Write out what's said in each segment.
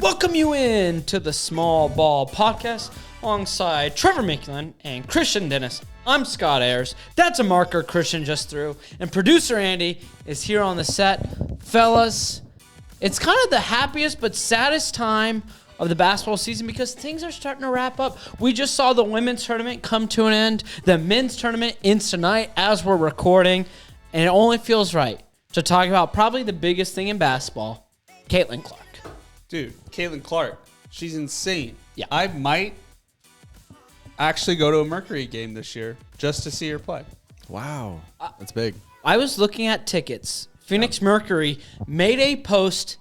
welcome you in to the Small Ball Podcast alongside Trevor Micklin and Christian Dennis. I'm Scott Ayers. That's a marker Christian just threw. And producer Andy is here on the set. Fellas, it's kind of the happiest but saddest time of the basketball season because things are starting to wrap up. We just saw the women's tournament come to an end. The men's tournament ends tonight as we're recording. And it only feels right to talk about probably the biggest thing in basketball, Caitlin Clark. Dude, Caitlin Clark, she's insane. Yeah. I might actually go to a Mercury game this year just to see her play. Wow, that's big. I was looking at tickets. Phoenix Mercury made a post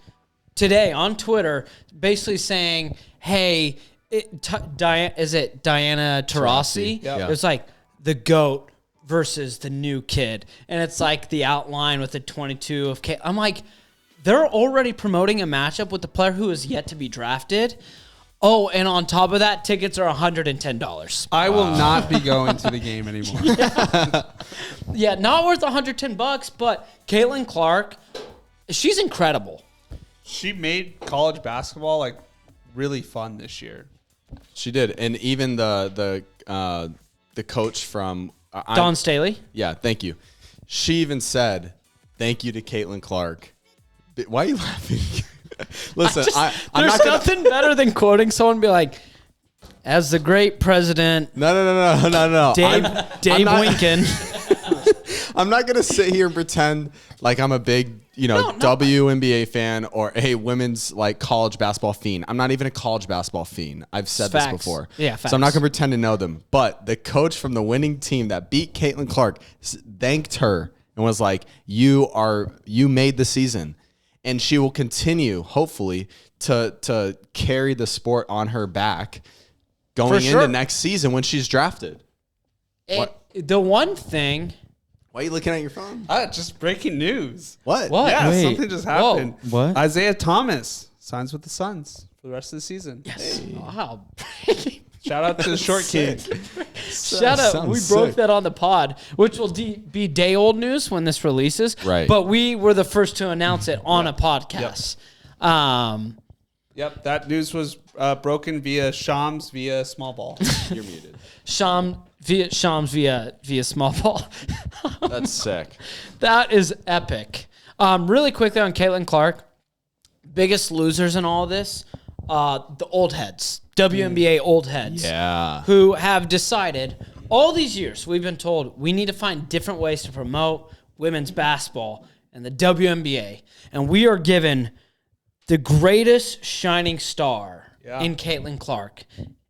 today on Twitter basically saying, hey, is it Diana Taurasi? Yeah. It was like the GOAT versus the new kid. And it's like the outline with the 22 of K. I'm like, they're already promoting a matchup with the player who is yet to be drafted. Oh, and on top of that, tickets are $110. I will not be going to the game anymore. Yeah, not worth $110, but Caitlin Clark, she's incredible. She made college basketball like really fun this year. She did, and even the coach from Dawn Staley. Yeah, thank you. She even said, "Thank you to Caitlin Clark." Why are you laughing? Listen, I'm there's not gonna, nothing better than quoting someone and be like, as the great president, No. Dave Winkin. I'm not gonna sit here and pretend like I'm a big, WNBA fan or a women's like college basketball fiend. I'm not even a college basketball fiend. I've said this before. Yeah, So I'm not facts. gonna pretend to know them. But the coach from the winning team that beat Caitlin Clark thanked her and was like, "You made the season." And she will continue, hopefully, to carry the sport on her back going into next season when she's drafted. The one thing. Why are you looking at your phone? Just breaking news. What? Yeah, Wait. something just happened. Whoa, what? Isaiah Thomas signs with the Suns for the rest of the season. Yes. Wow. Shout out to the short king. Shout out. We broke that on the pod, which will be day old news when this releases. Right. But we were the first to announce it on a podcast. Yep, that news was broken via Shams via small ball. You're muted. Shams via small ball. That's sick. That is epic. Really quickly on Caitlin Clark, biggest losers in all this, the old heads, WNBA old heads, who have decided all these years we've been told we need to find different ways to promote women's basketball and the WNBA, and we are given the greatest shining star in Caitlin Clark.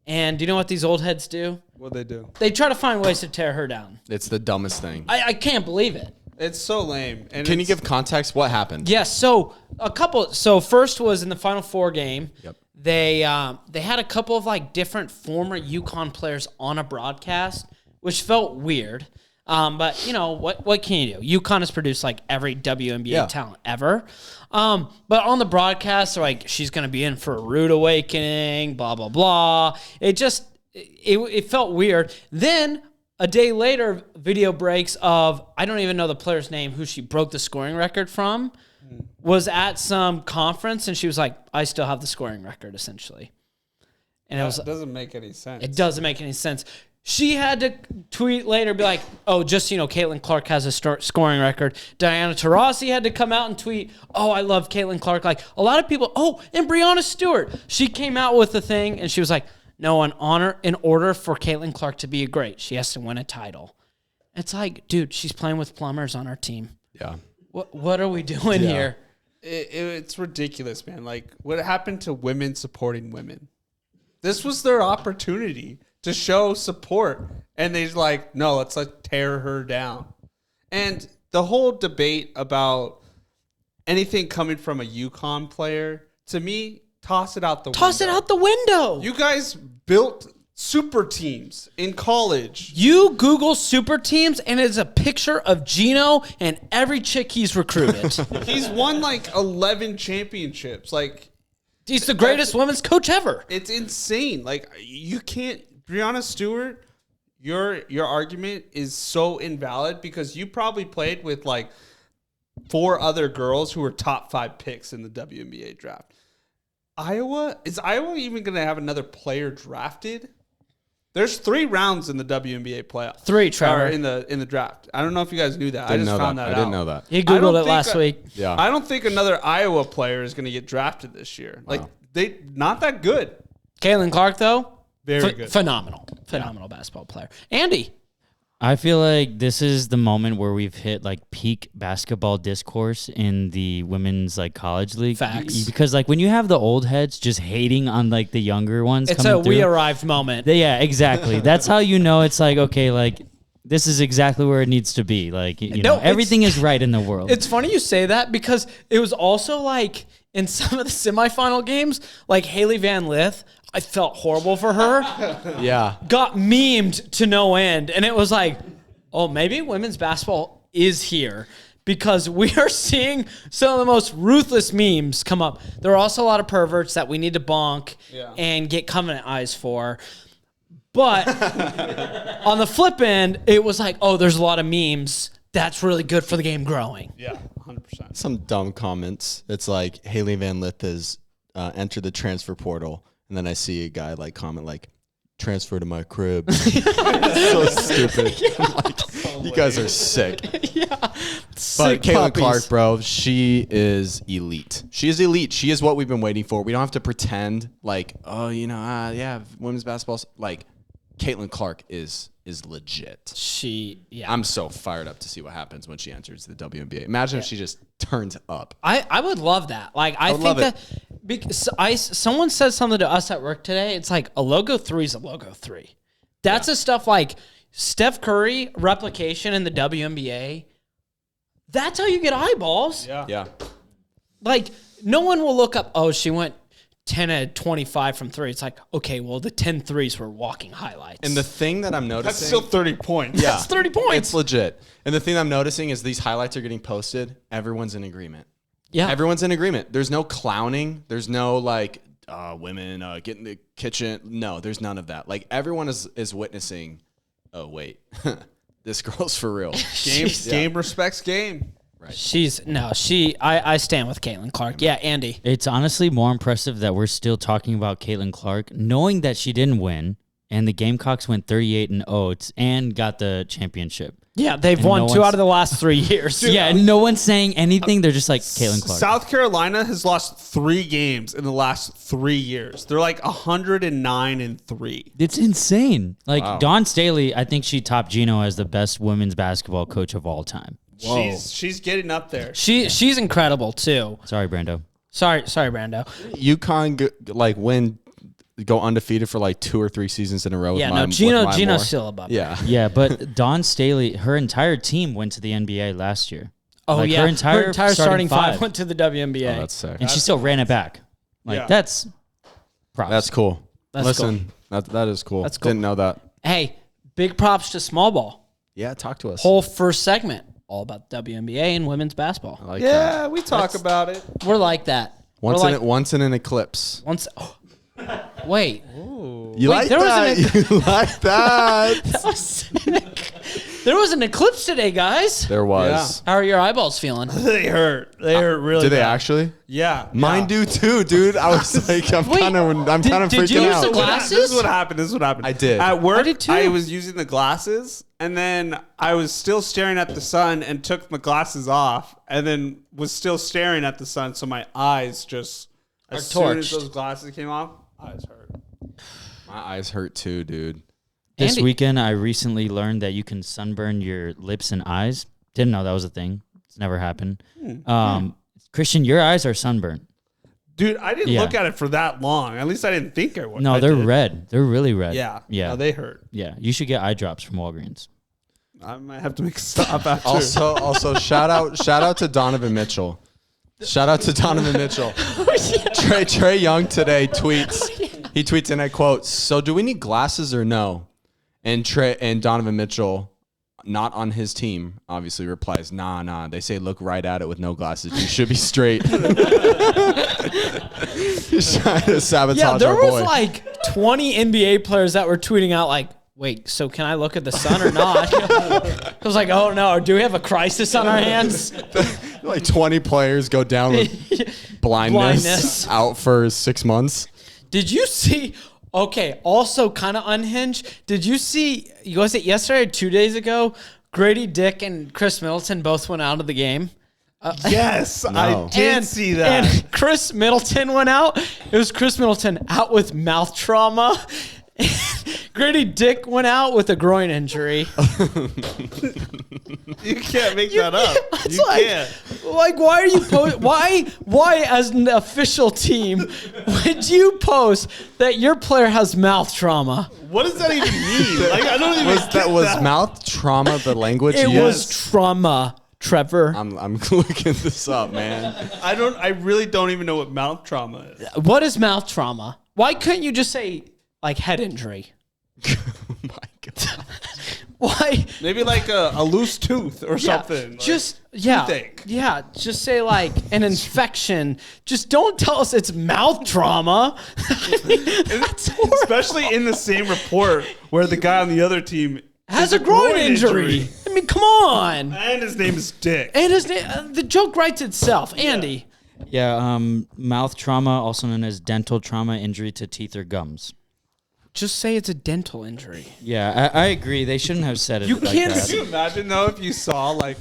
And do you know what these old heads do? What'd they do? They try to find ways to tear her down. It's the dumbest thing. I can't believe it. It's so lame. And Can you give context? What happened? Yes. So first was in the Final Four game. Yep. They had a couple of like different former UConn players on a broadcast, which felt weird. But you know what can you do? UConn has produced like every WNBA talent ever. But on the broadcast, they're like, she's gonna be in for a rude awakening, blah blah blah. It felt weird. Then a day later, video breaks of, I don't even know the player's name, who she broke the scoring record from, was at some conference, and she was like, I still have the scoring record, essentially. And that doesn't make any sense. It doesn't make any sense. She had to tweet later, be like, oh, just so you know, Caitlin Clark has a scoring record. Diana Taurasi had to come out and tweet, oh, I love Caitlin Clark. Like, a lot of people, and Breonna Stewart. She came out with the thing, and she was like, no, in order for Caitlin Clark to be great, she has to win a title. It's like, dude, she's playing with plumbers on our team. Yeah. What are we doing here? It's ridiculous, man. Like, what happened to women supporting women? This was their opportunity to show support, and they're like, no, let's like tear her down. And the whole debate about anything coming from a UConn player, to me, toss it out the window. Toss it out the window. You guys built super teams in college. You Google super teams, and it's a picture of Gino and every chick he's recruited. He's won like 11 championships. Like, He's the greatest women's coach ever. it's insane. Like, you can't, Breonna Stewart, your argument is so invalid because you probably played with like 4 other girls who were top 5 picks in the WNBA draft. Is Iowa even going to have another player drafted? There's 3 rounds in the WNBA playoff. 3, Trevor. Or in the draft. I don't know if you guys knew that. I just found that out. I didn't know that. You Googled it last week. Yeah. I don't think another Iowa player is going to get drafted this year. Like, they not that good. Caitlin Clark, though, Very good. Phenomenal basketball player. Andy. I feel like this is the moment where we've hit like peak basketball discourse in the women's like college league. Facts. Because like when you have the old heads just hating on like the younger ones, It's coming a through, we arrived moment. Yeah, exactly. That's how you know it's like, okay, like this is exactly where it needs to be. Like, you know, everything is right in the world. It's funny you say that because it was also like in some of the semifinal games, like Haley Van Lith, I felt horrible for her. Yeah. Got memed to no end. And it was like, oh, maybe women's basketball is here because we are seeing some of the most ruthless memes come up. There are also a lot of perverts that we need to bonk and get covenant eyes for. But on the flip end, it was like, oh, there's a lot of memes. That's really good for the game growing. Yeah, 100%. Some dumb comments. It's like Haley Van Lith has entered the transfer portal. And then I see a guy like comment like, transfer to my crib. So stupid. Like, you guys are sick. But Caitlin Clark, bro, she is elite. She is elite. She is what we've been waiting for. We don't have to pretend like, oh, you know, women's basketball. Like, Caitlin Clark is legit. I'm so fired up to see what happens when she enters the WNBA. Imagine if she just turns up. I would love that. Like, I think that because someone said something to us at work today. It's like a logo 3 is a logo 3. That's the stuff like Steph Curry replication in the WNBA. That's how you get eyeballs. Yeah. Like, no one will look up, oh, she went 10 of 25 from 3. It's like, okay, well, the 10 threes were walking highlights. And the thing that I'm noticing. That's still 30 points. Yeah. That's 30 points. It's legit. And the thing I'm noticing is these highlights are getting posted. Everyone's in agreement. Yeah. Everyone's in agreement. There's no clowning. There's no like women get in the kitchen. No, there's none of that. Like everyone is witnessing. Oh wait, this girl's for real. Game respects game. Right. I stand with Caitlin Clark. Yeah, Andy. It's honestly more impressive that we're still talking about Caitlin Clark, knowing that she didn't win, and the Gamecocks went 38-0 and got the championship. Yeah, they've won 2 out of the last 3 years. Dude, yeah, no one's saying anything. They're just like Caitlin Clark. South Carolina has lost 3 games in the last 3 years. They're like 109-3. It's insane. Like Wow. Dawn Staley, I think she topped Gino as the best women's basketball coach of all time. She's getting up there. She's incredible too. Sorry, Brando. Sorry, Brando. UConn go undefeated for like 2 or 3 seasons in a row. Yeah, with Gino's still above. Yeah. Yeah, but Dawn Staley, her entire team went to the NBA last year. Oh Like, yeah, her entire starting 5 went to the WNBA. Oh, that's sick. And she still ran it back. Like that's props. That's cool. That's Listen, that is cool. That's cool. Didn't know that. Hey, big props to Small Ball. Yeah, talk to us. Whole first segment all about WNBA and women's basketball. I like that. Yeah, we talk about it. We're like that. Once in an eclipse. Wait. You like there was that? You like that? That was sick. There was an eclipse today, guys. There was. How are your eyeballs feeling? They hurt. They hurt really Did they bad. actually? Yeah. Mine do too, dude. I was like, I'm Wait, kind of freaking did you use out. the glasses? This is what happened. I did. At work, I did too. I was using the glasses, and then I was still staring at the sun and took my glasses off, and then was still staring at the sun, so my eyes just, as soon as torched. those glasses came off, eyes hurt. My eyes hurt too, dude. This Andy. weekend, I recently learned that you can sunburn your lips and eyes. Didn't know that was a thing. It's never happened. Christian, your eyes are sunburned. Dude, I didn't Yeah. look at it for that long. At least I didn't think I would. No, I they're did. red. They're really red. Yeah. Yeah. No, they hurt. Yeah. You should get eye drops from Walgreens. I might have to make a stop after. Also, shout out to Donovan Mitchell. Shout out to Donovan Mitchell. Trey Young today tweets. He tweets and I quote, "So do we need glasses or no?" And Donovan Mitchell, not on his team, obviously replies, "Nah. They say look right at it with no glasses. You should be straight." He's trying to sabotage Yeah, there our was boy. like 20 NBA players that were tweeting out like, wait, so can I look at the sun or not? I was like, oh no, do we have a crisis on our hands? Like 20 players go down with blindness out for 6 months. Did you see? Okay, also kind of unhinged. Did you see? Was it yesterday or 2 days ago? Grady Dick and Chris Middleton both went out of the game. Yes, I did see that. And Chris Middleton went out. It was Chris Middleton out with mouth trauma. Grady Dick went out with a groin injury. You can't make that up. You can't. Like, why are you why as an official team would you post that your player has mouth trauma? What does that even mean? Like, I don't even get that. Was mouth trauma the language? It was trauma, Trevor. I'm looking this up, man. I really don't even know what mouth trauma is. What is mouth trauma? Why couldn't you just say like head injury? Oh my God. Why? Maybe like a loose tooth or something. Like toothache. Yeah, just say like an infection. Just don't tell us it's mouth trauma. Especially in the same report where the guy on the other team has a groin injury. I mean, come on. And his name is Dick. And his name, the joke writes itself. Andy. Yeah, mouth trauma, also known as dental trauma, injury to teeth or gums. Just say it's a dental injury. Yeah, I agree. They shouldn't have said it. You like can't. that. Could you imagine though if you saw like,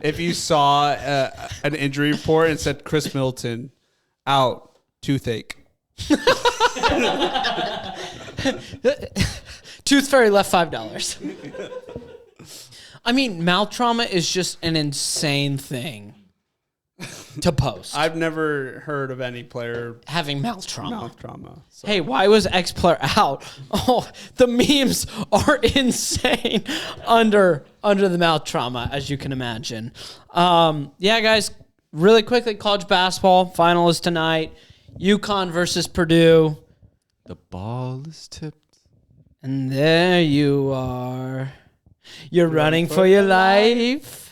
if you saw an injury report and said Chris Middleton out, toothache. Tooth Fairy left $5. I mean, mouth trauma is just an insane thing to post. I've never heard of any player having mouth trauma. So. Hey, why was X player out? Oh, the memes are insane under the mouth trauma, as you can imagine. Yeah, guys, really quickly, college basketball final is tonight. UConn versus Purdue. The ball is tipped. And there you are. You're running for your life.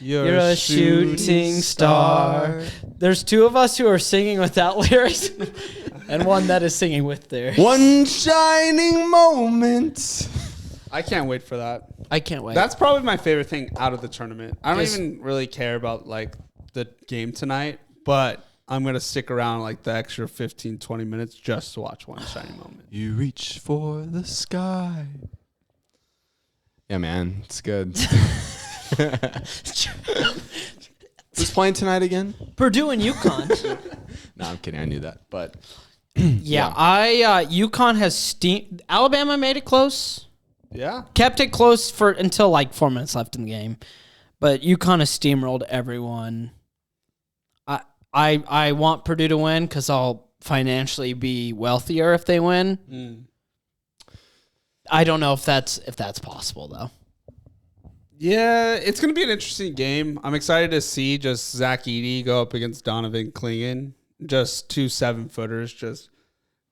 You're a shooting star. There's two of us who are singing without lyrics and one that is singing with lyrics. One shining moment. I can't wait for that. I can't wait. That's probably my favorite thing out of the tournament. I don't even really care about like the game tonight, but I'm going to stick around like the extra 15, 20 minutes just to watch one shining moment. You reach for the sky. Yeah, man. It's good. Who's playing tonight again? Purdue and UConn. No, I'm kidding. I knew that. But UConn has steamed. Alabama made it close. Yeah. Kept it close until like 4 minutes left in the game. But UConn has steamrolled everyone. I want Purdue to win because I'll financially be wealthier if they win. I don't know if that's possible though. Yeah, it's going to be an interesting game. I'm excited to see just Zach Edey go up against Donovan Clingan. Just two 7-footers just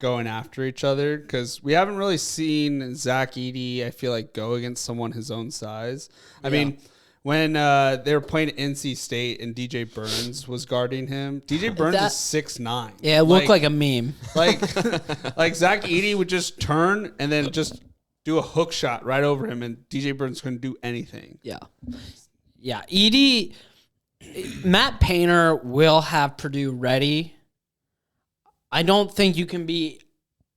going after each other because we haven't really seen Zach Edey, I feel like, go against someone his own size. I mean, when they were playing NC State and DJ Burns was guarding him, DJ Burns is 6'9". Yeah, it looked like a meme. Like Zach Edey would just turn and then just do a hook shot right over him, and DJ Burns couldn't do anything. Yeah. Edey, Matt Painter will have Purdue ready. I don't think you can be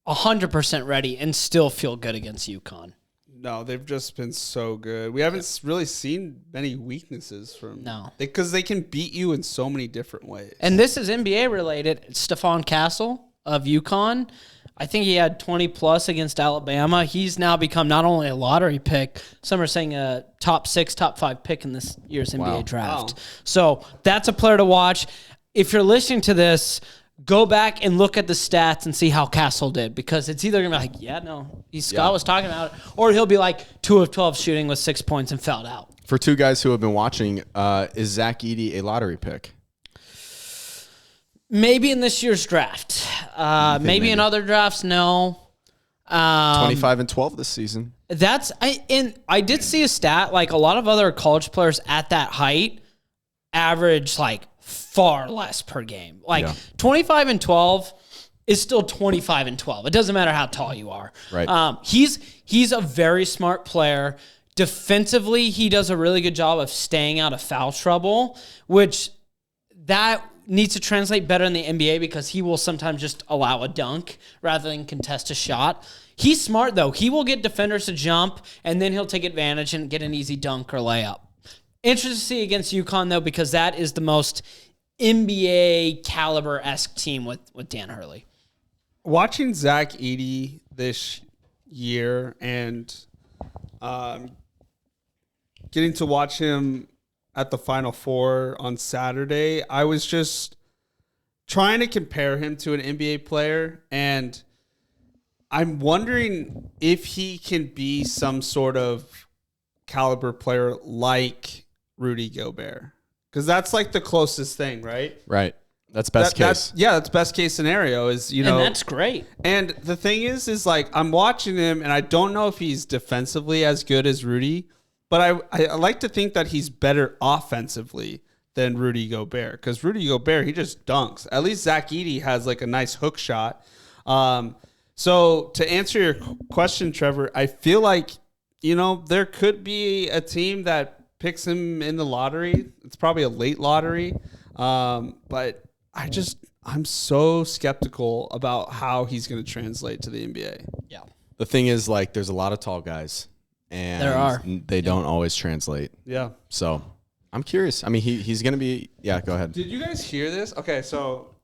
100% ready and still feel good against UConn. No, they've just been so good. We haven't really seen many weaknesses from because they can beat you in so many different ways. And this is NBA related. Stephon Castle of UConn. I think he had 20-plus against Alabama. He's now become not only a lottery pick, some are saying a top 6, top 5 pick in this year's NBA draft. Wow. So that's a player to watch. If you're listening to this, go back and look at the stats and see how Castle did, because it's either going to be like, Scott was talking about it, or he'll be like 2 of 12 shooting with 6 points and fouled out. For two guys who have been watching, is Zach Edey a lottery pick? Maybe in this year's draft. Maybe in other drafts, no. 25-12 this season. I did see a stat, like a lot of other college players at that height average like far less per game. 25-12 is still 25-12. It doesn't matter how tall you are. Right. He's a very smart player. defensively, he does a really good job of staying out of foul trouble, which that needs to translate better in the NBA because he will sometimes just allow a dunk rather than contest a shot. He's smart, though. He will get defenders to jump, and then he'll take advantage and get an easy dunk or layup. Interesting to see against UConn, though, because that is the most NBA caliber-esque team with Dan Hurley. Watching Zach Edey this year and getting to watch him at the Final Four on Saturday, I was just trying to compare him to an NBA player, and I'm wondering if he can be some sort of caliber player like Rudy Gobert, because that's like the closest thing, right? Right. That's best case. That's best case scenario is, And that's great. And the thing is like I'm watching him, and I don't know if he's defensively as good as Rudy, but I like to think that he's better offensively than Rudy Gobert, because Rudy Gobert, he just dunks. At least Zach Edey has like a nice hook shot. So to answer your question, Trevor, I feel like, there could be a team that picks him in the lottery. It's probably a late lottery. But I'm so skeptical about how he's going to translate to the NBA. Yeah. The thing is, like, there's a lot of tall guys, and There are. they don't always translate. Yeah. So I'm curious. I mean, he's going to be. Yeah, go ahead. Did you guys hear this? Okay, so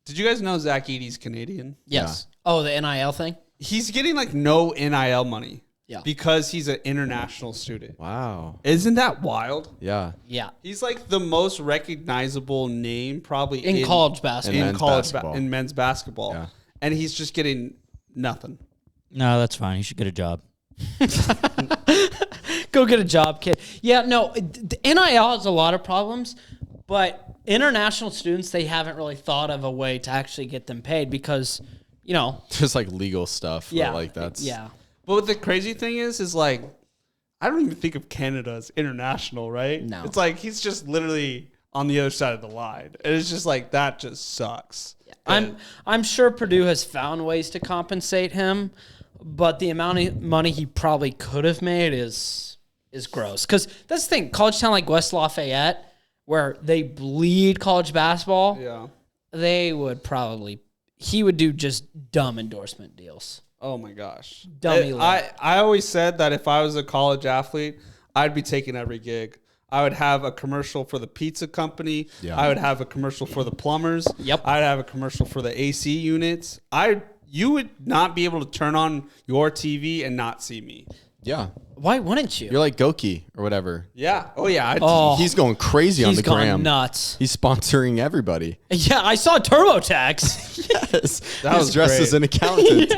did you guys know Zach Edey's Canadian? Yes. Yeah. Oh, the NIL thing? He's getting like no NIL money. Yeah. Because he's an international student. Wow. Isn't that wild? Yeah. Yeah. He's like the most recognizable name probably In college basketball. In men's basketball. Yeah. And he's just getting nothing. No, that's fine. You should get a job. Go get a job, kid. Yeah, no, the NIL has a lot of problems, but international students, they haven't really thought of a way to actually get them paid because, Just like legal stuff. Yeah. Like that's. Yeah. But the crazy thing is like, I don't even think of Canada as international, right? No. It's like he's just literally on the other side of the line. And it's just like, that just sucks. Yeah. I'm sure Purdue has found ways to compensate him, but the amount of money he probably could have made is gross. Because that's the thing, college town like West Lafayette, where they bleed college basketball, Yeah. he would do just dumb endorsement deals. Oh my gosh. Dummy I always said that if I was a college athlete, I'd be taking every gig. I would have a commercial for the pizza company. Yeah. I would have a commercial for the plumbers. Yep. I'd have a commercial for the AC units. You would not be able to turn on your TV and not see me. Yeah. Why wouldn't you? You're like Goki or whatever. Yeah. Oh yeah. He's going crazy on the gone gram. Nuts. He's sponsoring everybody. Yeah, I saw TurboTax. Yes. That was He's dressed great. as an accountant.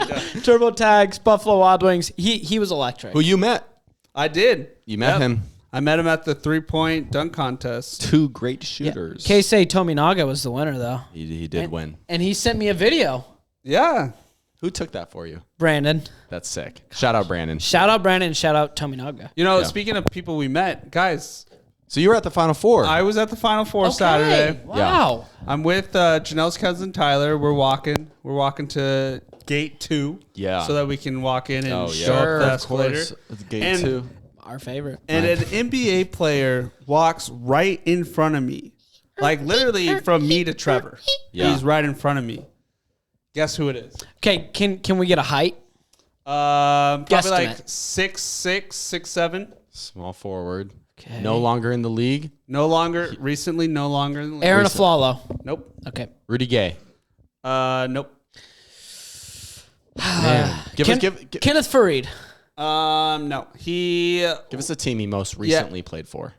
TurboTax, Buffalo Wild Wings. He was electric. Who you met? I did. You met him. I met him at the 3-point dunk contest. Two great shooters. Keisei Tominaga was the winner, though. He did win. And he sent me a video. Yeah. Who took that for you? Brandon. That's sick. Shout out Brandon. Shout out Brandon and shout out Tominaga. Yeah. Speaking of people we met, guys, So you were at the Final Four. I was at the Final Four Saturday. Wow. I'm with Janelle's cousin Tyler. We're walking to gate 2. Yeah. So that we can walk in and Oh, yeah. show Sure, up the of escalator. Gate And- 2. Our favorite. And an NBA player walks right in front of me. Like literally from me to Trevor. Yeah. He's right in front of me. Guess who it is? Okay, can we get a height? Probably like Guesstimate. 6'6", 6'7". Small forward. Okay. No longer in the league. Recently no longer in the league. Aaron Aflalo. Nope. Okay. Rudy Gay. Nope. Man. Kenneth Farid. No. Give us a team he most recently played for.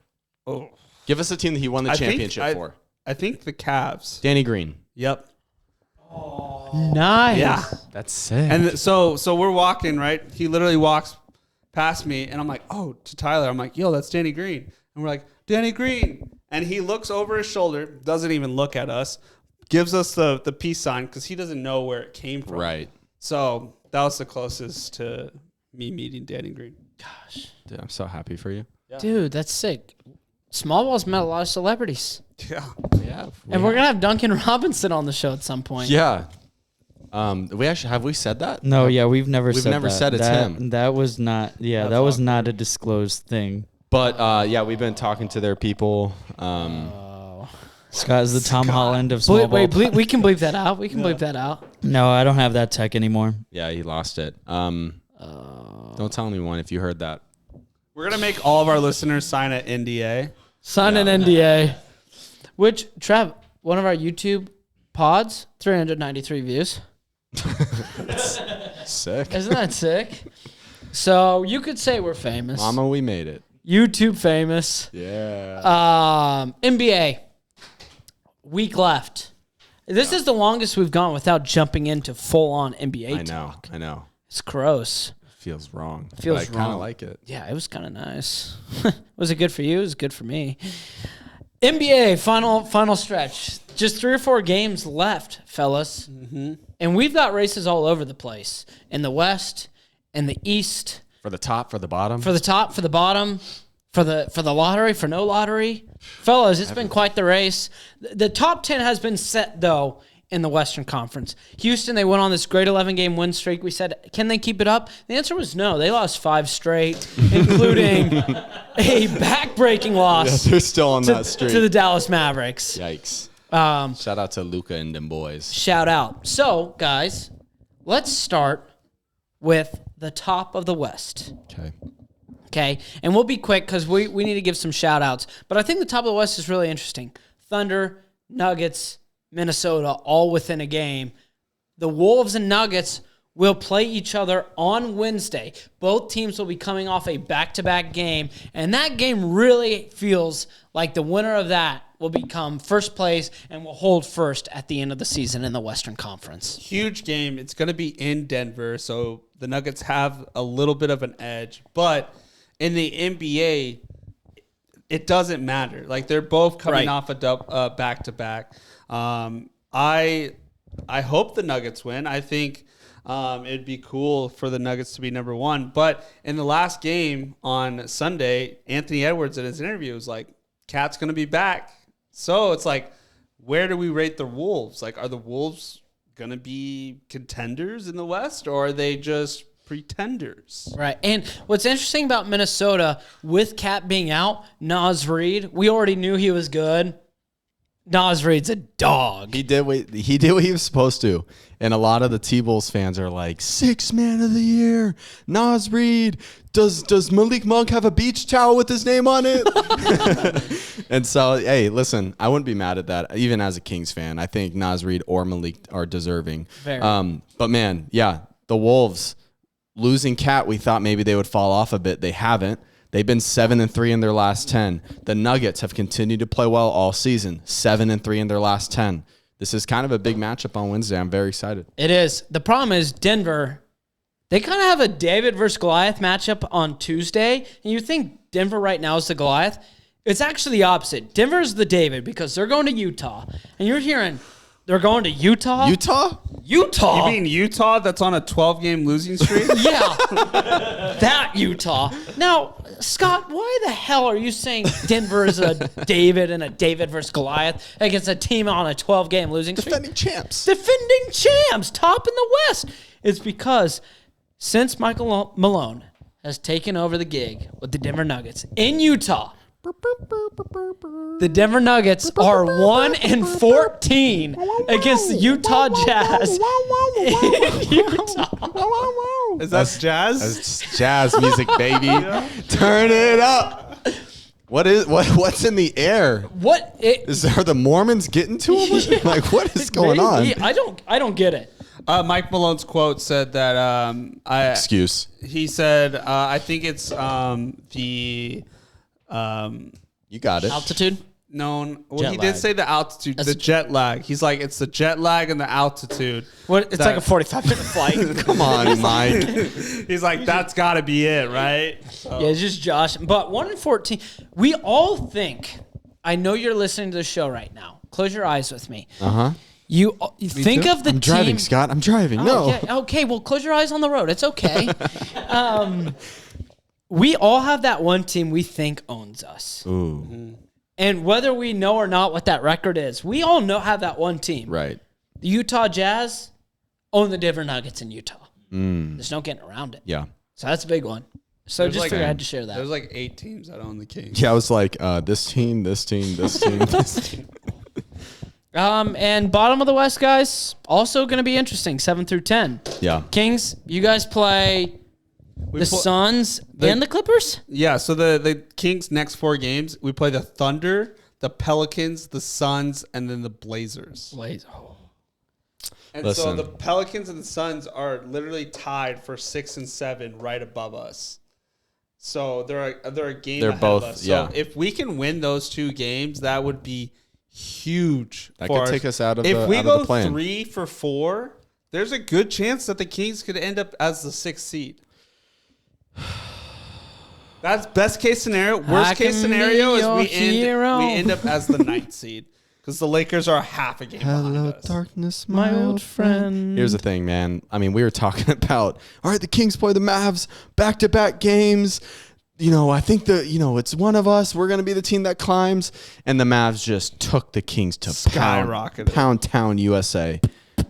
Oh. Give us a team that he won the championship for. I think the Cavs. Danny Green. Yep. Nice. Yeah. That's sick. And so we're walking, right? He literally walks past me, and I'm like, oh, to Tyler. I'm like, yo, that's Danny Green. And we're like, Danny Green. And he looks over his shoulder, doesn't even look at us, gives us the peace sign because he doesn't know where it came from. Right. So that was the closest to me meeting Danny Green. Gosh. Dude, I'm so happy for you. Dude, that's sick. Small Ball's met a lot of celebrities. Yeah. Yeah. And we're going to have Duncan Robinson on the show at some point. Yeah. Have we said that? No, yeah, we've never We've said never that. said it's him. That was not. Yeah, That's that was awkward. not a disclosed thing. But yeah, we've been talking to their people. Scott's the Tom Holland of small ball. Wait, we can bleep that out. We can bleep that out. No, I don't have that tech anymore. Yeah, he lost it. Don't tell anyone if you heard that. We're gonna make all of our listeners sign an NDA. Sign an NDA. Which, Trev, one of our YouTube pods, 393 views. Sick. Isn't that sick? So you could say we're famous. Mama, we made it. YouTube famous. Yeah. NBA. Week left. This is the longest we've gone without jumping into full-on NBA talk. I know. It's gross. Feels wrong. Feels but I kind wrong. of like it. Yeah, it was kind of nice. Was it good for you? It was good for me. NBA final stretch. Just 3 or 4 games left, fellas. Mm-hmm. And we've got races all over the place. In the West, in the East. For the top, for the bottom. For the top, for the bottom, for the lottery, for no lottery. Fellas, it's been quite the race. The top 10 has been set, though, in the Western Conference. Houston, they went on this great 11-game win streak. We said, can they keep it up? The answer was no. They lost 5 straight, including a back-breaking loss they're still on that streak. to the Dallas Mavericks. Yikes. Shout out to Luka and them boys. Shout out. So, guys, let's start with the top of the West. Okay. Okay, and we'll be quick because we need to give some shout-outs. But I think the top of the West is really interesting. Thunder, Nuggets, Minnesota, all within a game. The Wolves and Nuggets will play each other on Wednesday. Both teams will be coming off a back-to-back game, and that game really feels like the winner of that will become first place and will hold first at the end of the season in the Western Conference. Huge game. It's going to be in Denver, so the Nuggets have a little bit of an edge. But in the NBA, it doesn't matter. Like, they're both coming off a back-to-back. I hope the Nuggets win. I think it'd be cool for the Nuggets to be number 1. But in the last game on Sunday, Anthony Edwards in his interview was like, Cat's going to be back. So it's like, where do we rate the Wolves? Like, are the Wolves going to be contenders in the West, or are they just pretenders? Right. And what's interesting about Minnesota, with Cat being out, Naz Reid, we already knew he was good. Naz Reid's a dog. He did what he was supposed to. And a lot of the T-Bulls fans are like, 6th man of the year, Naz Reid. Does Malik Monk have a beach towel with his name on it? And so, hey, listen, I wouldn't be mad at that, even as a Kings fan. I think Naz Reid or Malik are deserving. Very. But, man, yeah, the Wolves, losing Cat, we thought maybe they would fall off a bit. They haven't. They've been 7-3 in their last 10. The Nuggets have continued to play well all season, 7-3 in their last 10. This is kind of a big matchup on Wednesday. I'm very excited. It is. The problem is Denver, they kind of have a David versus Goliath matchup on Tuesday. And you think Denver right now is the Goliath. It's actually the opposite. Denver's the David because they're going to Utah. And you're hearing they're going to Utah? Utah? Utah? You mean Utah that's on a 12-game losing streak? Yeah. That Utah. Now, Scott, why the hell are you saying Denver is a David and a David versus Goliath against a team on a 12-game losing streak? Defending champs. Defending champs, top in the West. It's because since Michael Malone has taken over the gig with the Denver Nuggets in Utah, the Denver Nuggets are 1-14 against the Utah Jazz in Utah. Is that jazz? That's jazz music, baby. Turn it up. What's in the air? Are the Mormons getting to him? Like, what is going on? I don't get it. Mike Malone's quote said that Excuse. He said, I think it's the You got it. Altitude? No, well, Jet he lag. did say the altitude, the jet lag. He's like, it's the jet lag and the altitude. What? It's like a 45-minute flight. Come on, Mike. He's like, that's got to be it, right? So. Yeah, it's just Josh. But 1-14, we all think, I know you're listening to the show right now. Close your eyes with me. Uh-huh. You think too? of the I'm team. driving, Scott. I'm driving. No. Okay, well, close your eyes on the road. It's okay. We all have that one team we think owns us. Ooh. And whether we know or not what that record is, we all have that one team. Right. The Utah Jazz, own the Denver Nuggets in Utah. Mm. There's no getting around it. Yeah. So that's a big one. So There's just like- figured I had to share that. There's like 8 teams that own the Kings. Yeah, I was like, this team, this team, this team, this team. And bottom of the West, guys, also going to be interesting, 7 through 10. Yeah. Kings, you guys play the Suns and the Clippers? Yeah, so the Kings' next 4 games, we play the Thunder, the Pelicans, the Suns, and then the Blazers. And so Listen. the Pelicans and the Suns are literally tied for 6 and 7 right above us. So they're a game They're ahead both, of us. yeah. So if we can win those 2 games, that would be huge. That for could take us out of if the we out go of the plan. 3 for 4, there's a good chance that the Kings could end up as the 6th seed. That's best case scenario. Worst case scenario is we end up as the 9th seed because the Lakers are half a game behind us. darkness, My old friend. Here's the thing, man. I mean, we were talking about, all right, the Kings play the Mavs back-to-back games. You know, I think it's one of us. We're going to be the team that climbs. And the Mavs just took the Kings to Skyrocketed. Pound Town, USA.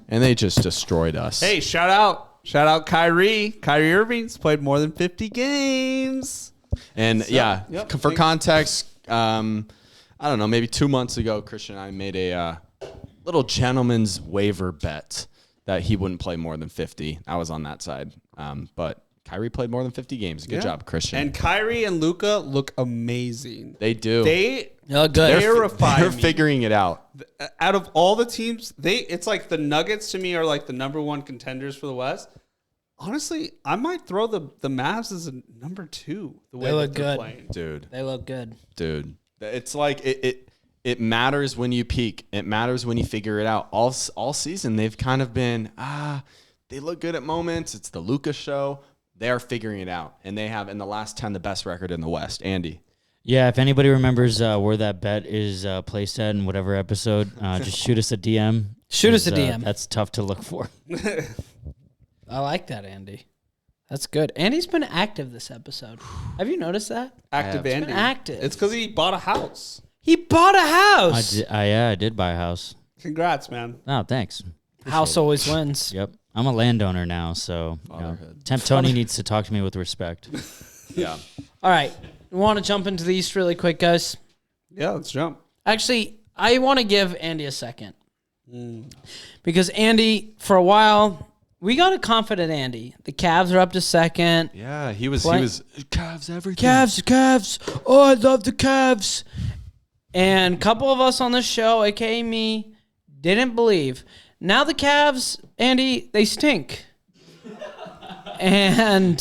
And they just destroyed us. Hey, shout out Kyrie. Kyrie Irving's played more than 50 games. And yep. for context, I don't know, maybe 2 months ago, Christian and I made a little gentleman's waiver bet that he wouldn't play more than 50. I was on that side. But Kyrie played more than 50 games. Good job, Christian. And Kyrie and Luka look amazing. They do. They good. terrify They're me. figuring it out. Out of all the teams, it's like the Nuggets to me are like the number 1 contenders for the West. Honestly, I might throw the Mavs as a number 2. The way They look that they're good. playing. They look good. Dude. It's like it matters when you peak. It matters when you figure it out. All season they've kind of been they look good at moments. It's the Luka show. They are figuring it out, and they have in the last 10 the best record in the West. Andy. Yeah, if anybody remembers where that bet is placed at in whatever episode, just shoot us a DM. Shoot us a DM. That's tough to look for. I like that, Andy. That's good. Andy's been active this episode. Have you noticed that? Active He's Andy. been active. It's because he bought a house. He bought a house. I did buy a house. Congrats, man. Oh, thanks. House always wins. Yep. I'm a landowner now, so Temp Tony needs to talk to me with respect. Yeah. All right. We want to jump into the East really quick, guys. Yeah, let's jump. Actually, I want to give Andy a second. Because Andy, for a while, we got a confident Andy. The Cavs are up to second. Yeah, he was Cavs everything. Cavs. Oh, I love the Cavs. And a couple of us on this show, aka me, didn't believe. Now the Cavs, Andy, they stink. And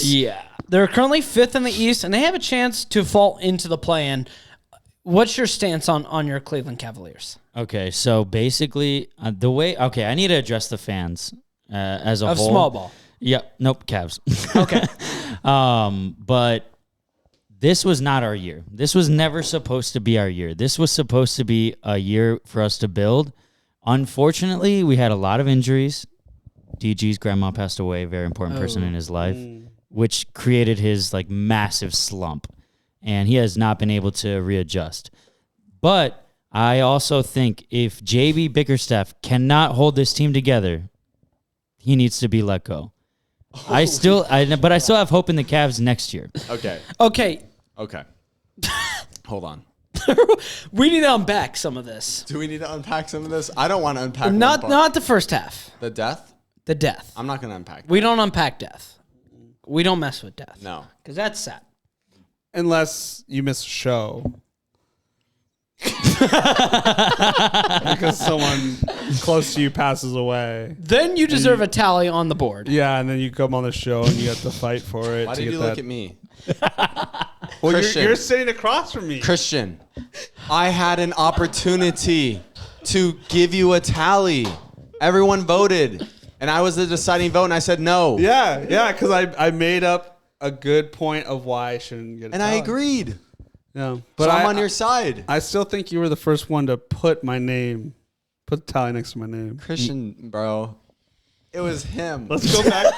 they're currently 5th in the East, and they have a chance to fall into the play-in. What's your stance on your Cleveland Cavaliers? Okay, so basically, I need to address the fans as a whole. Of small ball. Yep. Nope. Cavs. Okay. But this was not our year. This was never supposed to be our year. This was supposed to be a year for us to build. Unfortunately, we had a lot of injuries. DG's grandma passed away, a very important person in his life, which created his massive slump. And he has not been able to readjust. But I also think if JB Bickerstaff cannot hold this team together, he needs to be let go. I still have hope in the Cavs next year. Okay. Hold on. We need to unpack some of this. Do we need to unpack some of this? I don't want to unpack Not the first half. the death. The death. I'm not going to unpack that. We don't unpack death. We don't mess with death. No. Because that's sad. Unless you miss a show. Because someone close to you passes away. Then you deserve a tally on the board. Yeah, and then you come on the show and you have to fight for it. Why to did get you that. look at me? Well, Christian. you're sitting across from me. Christian, I had an opportunity to give you a tally. Everyone voted, and I was the deciding vote, and I said no. Yeah, because I made up a good point of why I shouldn't get a And tally. I agreed. Yeah, But but I'm on your side. I still think you were the first one to put the tally next to my name. Christian, bro. It was him. Let's go back.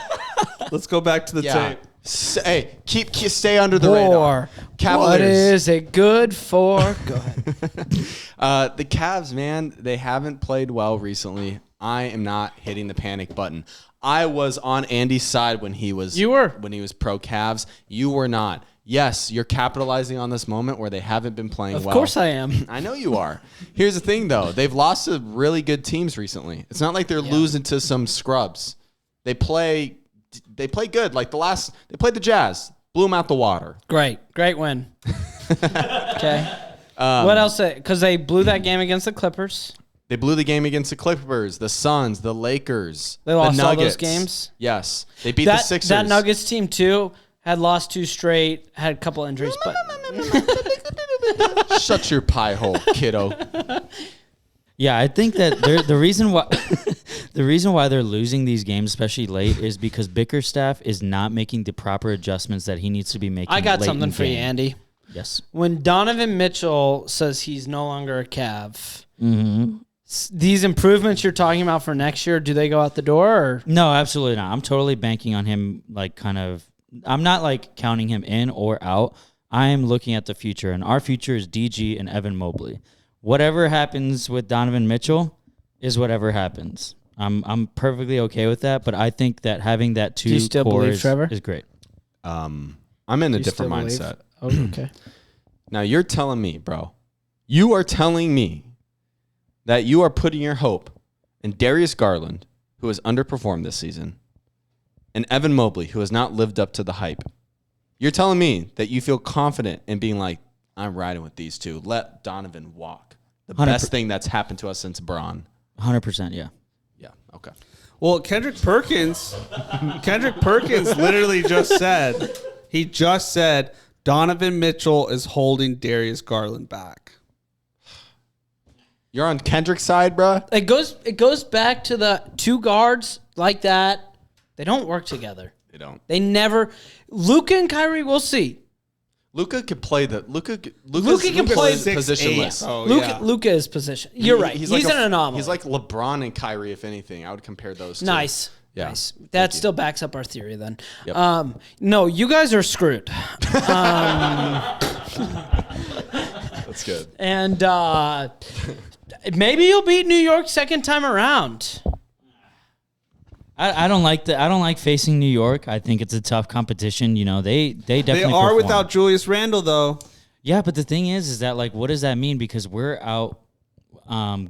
Let's go back to the tape. Hey, stay under the radar. Cavaliers. What is it good for? Go ahead. The Cavs, man, they haven't played well recently. I am not hitting the panic button. I was on Andy's side when he was pro Cavs. You were not. Yes, you're capitalizing on this moment where they haven't been playing well. Of course I am. I know you are. Here's the thing, though. They've lost to really good teams recently. It's not like they're losing to some scrubs. They play good. Like they played the Jazz. Blew them out the water. Great win. Okay. What else? Because they blew that game against the Clippers. They blew the game against the Clippers, the Suns, the Lakers, They lost the Nuggets. all those games? Yes. They beat the Sixers. That Nuggets team, too, had lost 2 straight, had a couple injuries. But Shut your pie hole, kiddo. Yeah, I think that the reason why they're losing these games, especially late, is because Bickerstaff is not making the proper adjustments that he needs to be making. I got late something in for you, game. Andy. Yes. When Donovan Mitchell says he's no longer a Cav, these improvements you're talking about for next year, do they go out the door? Or? No, absolutely not. I'm totally banking on him, I'm not counting him in or out. I am looking at the future, and our future is DG and Evan Mobley. Whatever happens with Donovan Mitchell is whatever happens. I'm perfectly okay with that, but I think that having that two Do you still core believe, Trevor? is great. I'm in a different mindset. Oh, okay. Now you're telling me, bro. You are telling me that you are putting your hope in Darius Garland, who has underperformed this season, and Evan Mobley, who has not lived up to the hype. You're telling me that you feel confident in being like, I'm riding with these two. Let Donovan walk. The 100%. best thing that's happened to us since Braun. 100%, yeah. Yeah, okay. Well, Kendrick Perkins literally just said, Donovan Mitchell is holding Darius Garland back. You're on Kendrick's side, bro? It goes back to the 2 guards like that. They don't work together. They don't. They never. Luka and Kyrie, we'll see. Luka could play the Luka can play positionless. Oh, Luka is position. You're right. He's like an anomaly. He's like LeBron and Kyrie, if anything. I would compare those two. Nice. Yeah. Nice. That still backs up our theory then. Yep. No, you guys are screwed. That's good. And maybe you'll beat New York second time around. I don't like facing New York. I think it's a tough competition. You know, they definitely They are perform. without Julius Randle, though. Yeah, but the thing is that what does that mean? Because we're out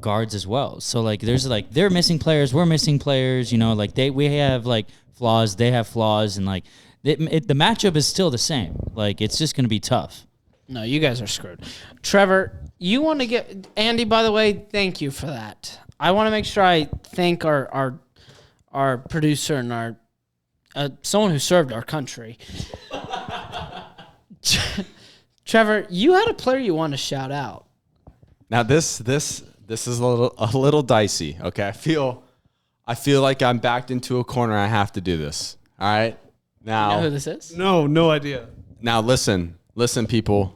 guards as well. So they're missing players, we're missing players. You know, we have flaws, they have flaws, and the matchup is still the same. It's just going to be tough. No, you guys are screwed. Trevor, you want to get Andy? By the way, thank you for that. I want to make sure I thank our producer and our someone who served our country. Trevor, you had a player you want to shout out. Now this is a little dicey. Okay, I feel like I'm backed into a corner. I have to do this. All right. Now, You know who this is? No idea. Now listen, people.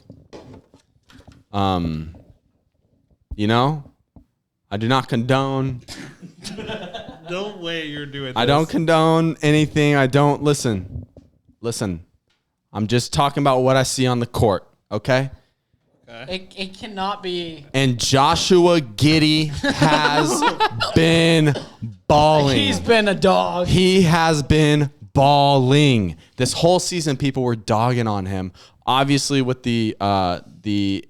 You know, I do not condone. No way you're doing this. I don't condone anything. I don't listen. I'm just talking about what I see on the court. Okay. It cannot be. And Joshua Giddey has been balling. He's been a dog. He has been balling. This whole season, people were dogging on him. Obviously, with the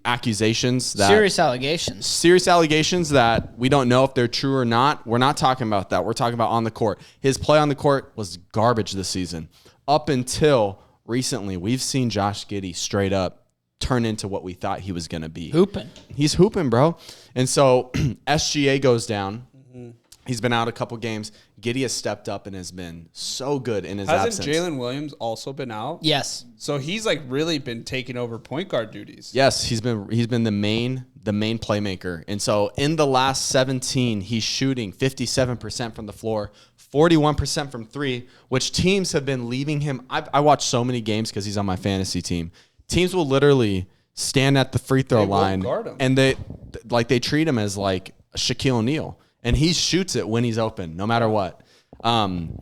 accusations that Serious allegations that we don't know if they're true or not. We're not talking about that. We're talking about on the court. His play on the court was garbage this season. Up until recently, we've seen Josh Giddey straight up turn into what we thought he was going to be. He's hooping, bro. And so SGA goes down. He's been out a couple games. Giddey has stepped up and has been so good in his absence. Hasn't Jalen Williams also been out? Yes. So he's really been taking over point guard duties. Yes, he's been the main playmaker. And so in the last 17, he's shooting 57% from the floor, 41% from 3, which teams have been leaving him. I watch so many games because he's on my fantasy team. Teams will literally stand at the free throw line guard him. and they treat him as Shaquille O'Neal. And he shoots it when he's open, no matter what. And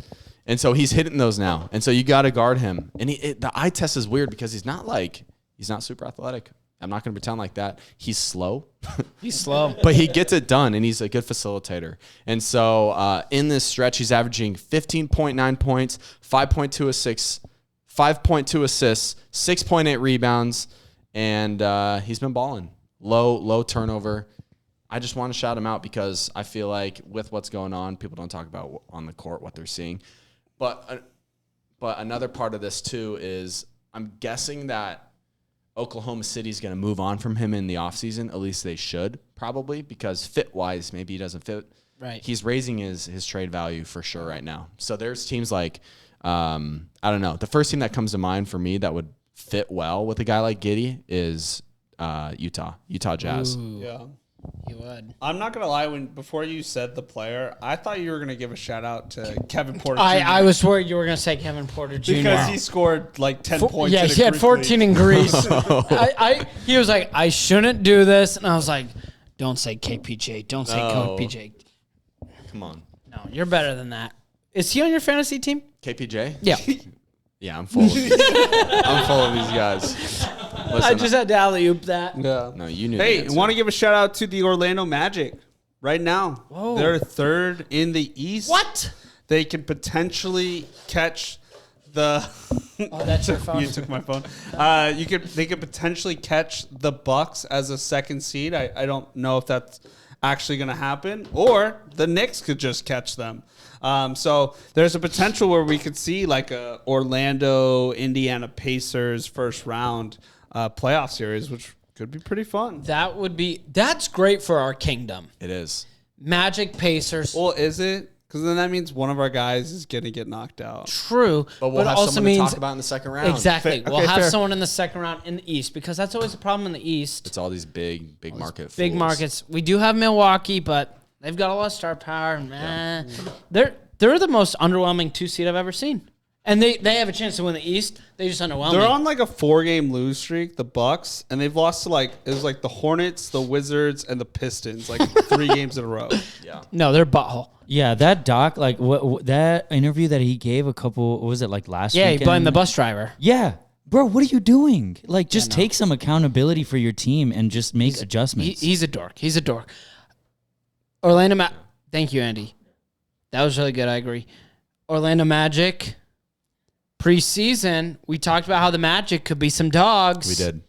so he's hitting those now. And so you got to guard him. And the eye test is weird because he's not super athletic I'm not going to pretend like that. He's slow. He's slow. But he gets it done, and he's a good facilitator. And so in this stretch, he's averaging 15.9 points, 5.2 assists, 6.8 rebounds, and he's been balling. Low turnover. I just want to shout him out because I feel like with what's going on, people don't talk about on the court what they're seeing. But another part of this, too, is I'm guessing that Oklahoma City is going to move on from him in the offseason. At least they should, probably, because fit-wise, maybe he doesn't fit. Right. He's raising his trade value for sure right now. So there's teams like, I don't know. The first team that comes to mind for me that would fit well with a guy like Giddey is Utah Jazz. Ooh, Yeah. he would. I'm not gonna lie. Before you said the player, I thought you were gonna give a shout out to Kevin Porter. I was worried you were going to say Kevin Porter Jr. because he scored like 10 points. Yeah, in a he had Greek 14 league. in Greece. He was like, I shouldn't do this. And I was like, don't say KPJ. Don't say No. KPJ. Come on. No, you're better than that. Is he on your fantasy team? KPJ? Yeah. Yeah, I'm full of these. I'm full of these guys. Listen, I just had to alley-oop that. Yeah. no, you knew. Hey, the answer. want to give a shout out to the Orlando Magic right now. Whoa. They're third in the East. What? They could potentially catch the. Oh, that's your phone. You took my phone. They could potentially catch the Bucks as a second seed. I don't know if that's actually going to happen, or the Knicks could just catch them. So there's a potential where we could see like a Orlando, Indiana Pacers first round playoff series, which could be pretty fun. That's great for our kingdom. It is. Magic Pacers. Well, is it? Because then that means one of our guys is going to get knocked out. True. But we'll have also someone to means talk about in the second round. exactly. Fair. We'll Okay, have fair. someone in the second round in the East because that's always a problem in the East. It's all these big market Big fools. markets. We do have Milwaukee, but they've got a lot of star power. They're the most underwhelming 2 seed I've ever seen. And they have a chance to win the East. They just underwhelm They're me. on like a 4-game lose streak, the Bucks, and they've lost to it was like the Hornets, the Wizards, and the Pistons, like 3 games in a row. Yeah. No, they're butthole. Yeah, that doc, like what that interview that he gave a couple, what was it, like last Yeah, he weekend? blamed the bus driver. Yeah. Bro, what are you doing? Like, just take some accountability for your team and just make adjustments. He's a dork. He's a dork. Orlando Thank you, Andy. That was really good. I agree. Orlando Magic. Preseason, we talked about how the Magic could be some dogs. We did.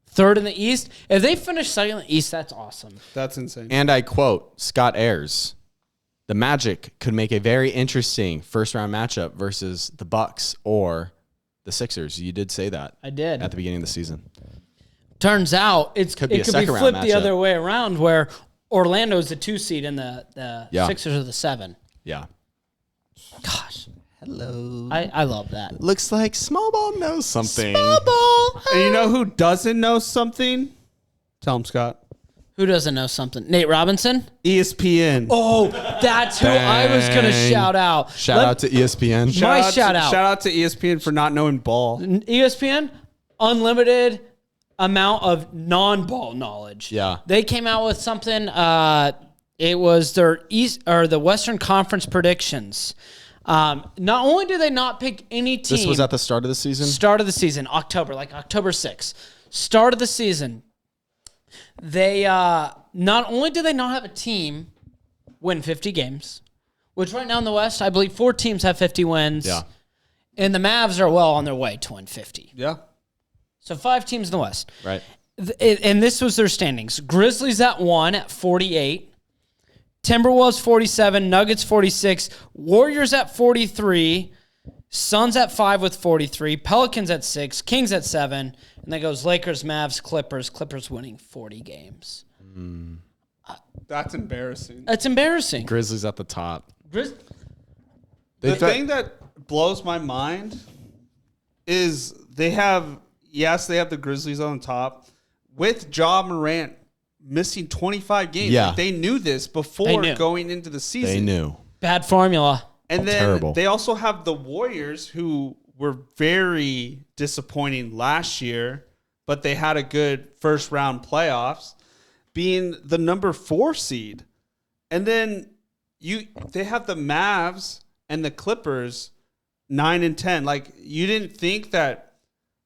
Third in the East. If they finish second in the East, that's awesome. That's insane. And I quote Scott Ayers, the Magic could make a very interesting first-round matchup versus the Bucks or the Sixers. You did say that I did. at the beginning of the season. Turns out it Could could be a be second-round flipped the matchup. other way around where Orlando's the 2 seed and the Yeah. Sixers are the 7. Yeah. Gosh. Hello. I love that. Looks like Small Ball knows something. Bubble. And you know who doesn't know something? Tell him, Scott. Who doesn't know something? Nate Robinson? ESPN. Oh, that's who I was going to Dang. shout out. Shout out to ESPN. shout out. Shout out to ESPN for not knowing ball. ESPN, unlimited amount of non-ball knowledge. Yeah. They came out with something. It was their the Western Conference predictions. Not only do they not pick any team. This was at the start of the season? Start of the season, October 6th. Start of the season. They not only do they not have a team win 50 games, which right now in the West, I believe 4 teams have 50 wins. Yeah. And the Mavs are well on their way to win 50. Yeah. So 5 teams in the West. Right. And this was their standings. Grizzlies at 1 at 48. Timberwolves 47. Nuggets 46. Warriors at 43. Suns at 5 with 43. Pelicans at 6. Kings at 7. And then goes Lakers, Mavs, Clippers. Clippers winning 40 games. That's embarrassing. That's embarrassing. Grizzlies at the top. The They thing that blows my mind is they have the Grizzlies on top with Ja Morant missing 25 games. Yeah. Like, they knew this They before knew. going into the season. They knew. Bad formula. And then Terrible. they also have the Warriors, who were very disappointing last year, but they had a good first round playoffs, being the number 4 seed. And then they have the Mavs and the Clippers 9 and 10. Like, you didn't think that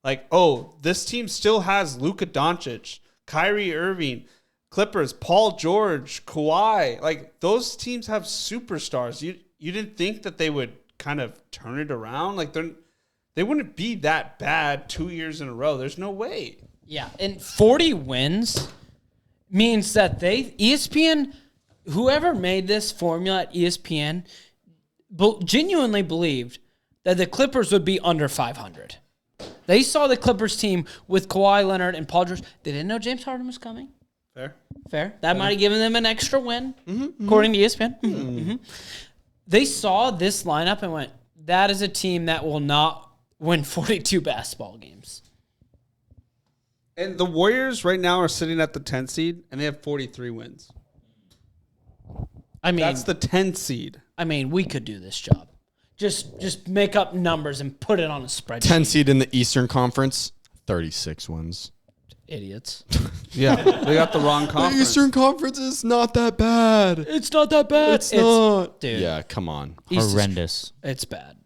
Like, oh, this team still has Luka Doncic, Kyrie Irving, Clippers, Paul George, Kawhi. Like, those teams have superstars. You didn't think that they would kind of turn it around? Like, they wouldn't be that bad 2 years in a row. There's no way. Yeah, and 40 wins means that ESPN, whoever made this formula at ESPN, genuinely believed that the Clippers would be under 500. They saw the Clippers team with Kawhi Leonard and Paul George. They didn't know James Harden was coming. Fair. That might have given them an extra win, according to ESPN. They saw this lineup and went, that is a team that will not win 42 basketball games. And the Warriors right now are sitting at the 10th seed, and they have 43 wins. I mean, that's the 10th seed. I mean, we could do this job. Just make up numbers and put it on a spreadsheet. 10 seed in the Eastern Conference, 36 wins. Idiots. Yeah, they got the wrong conference. The Eastern Conference is not that bad. It's not that bad. It's not. Dude. Yeah, come on. Horrendous. It's bad.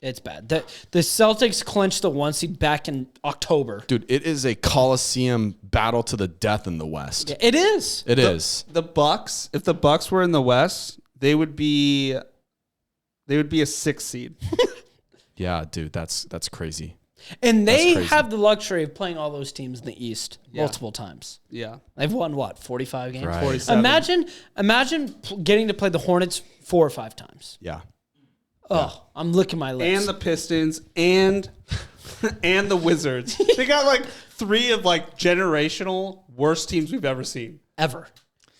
It's bad. The Celtics clinched the 1 seed back in October. Dude, it is a Coliseum battle to the death in the West. Yeah, it is. It is. The Bucks, if the Bucks were in the West, they would be a 6th seed. Yeah, dude, that's crazy. And they have the luxury of playing all those teams in the East multiple times. Yeah. They've won, 45 games? Right. 47. Imagine getting to play the Hornets 4 or 5 times. Yeah. Oh, I'm licking my lips. And the Pistons and the Wizards. They got like 3 of like generational worst teams we've ever seen. Ever.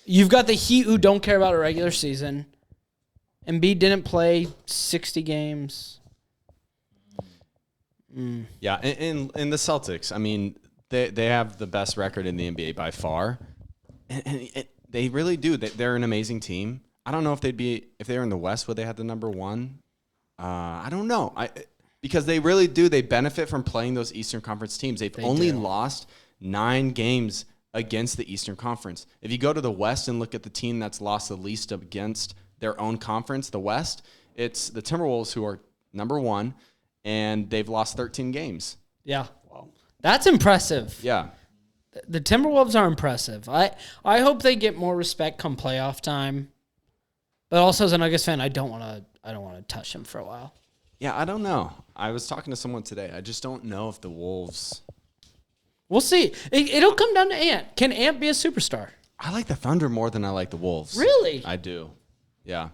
You've got the Heat who don't care about a regular season. Embiid didn't play 60 games. Yeah, and the Celtics, I mean, they have the best record in the NBA by far. And they really do. They're an amazing team. I don't know if if they were in the West, would they have the number 1? I don't know. Because they really do. They benefit from playing those Eastern Conference teams. They've only lost 9 games against the Eastern Conference. If you go to the West and look at the team that's lost the least against their own conference, the West, it's the Timberwolves, who are number 1, and they've lost 13 games. Yeah. Wow. That's impressive. Yeah. The Timberwolves are impressive. I hope they get more respect come playoff time. But also as a Nuggets fan, I don't want to touch them for a while. Yeah, I don't know. I was talking to someone today. I just don't know if the Wolves. We'll see. It'll come down to Ant. Can Ant be a superstar? I like the Thunder more than I like the Wolves. Really? I do. Yeah.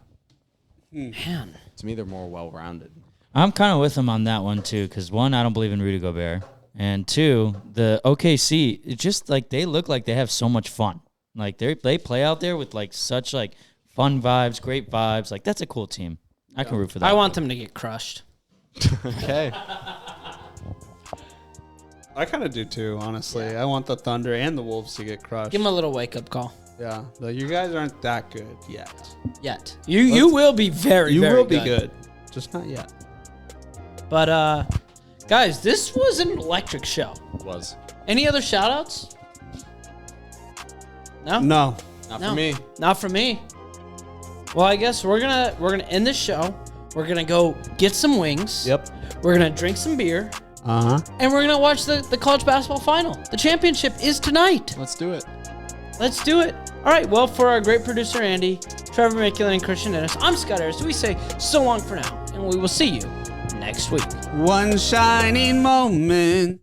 Man. To me, they're more well-rounded. I'm kind of with him on that one, too, because, 1, I don't believe in Rudy Gobert. And 2, the OKC, it's just like they look like they have so much fun. Like they play out there with like such like fun vibes, great vibes. Like that's a cool team. I can root for that. I want them to get crushed. Okay. I kind of do too, honestly. Yeah. I want the Thunder and the Wolves to get crushed. Give them a little wake-up call. Yeah. Like, you guys aren't that good yet. You will be very, very good. You will be good. Just not yet. But, guys, this was an electric show. It was. Any other shout-outs? No? No. Not for me. Not for me. Well, I guess we're gonna end this show. We're gonna go get some wings. Yep. We're gonna drink some beer. Uh-huh. And we're gonna watch the college basketball final. The championship is tonight. Let's do it. Let's do it. All right. Well, for our great producer Andy, Trevor McKillen, and Christian Dennis, I'm Scott Harris. We say so long for now, and we will see you next week. One shining moment.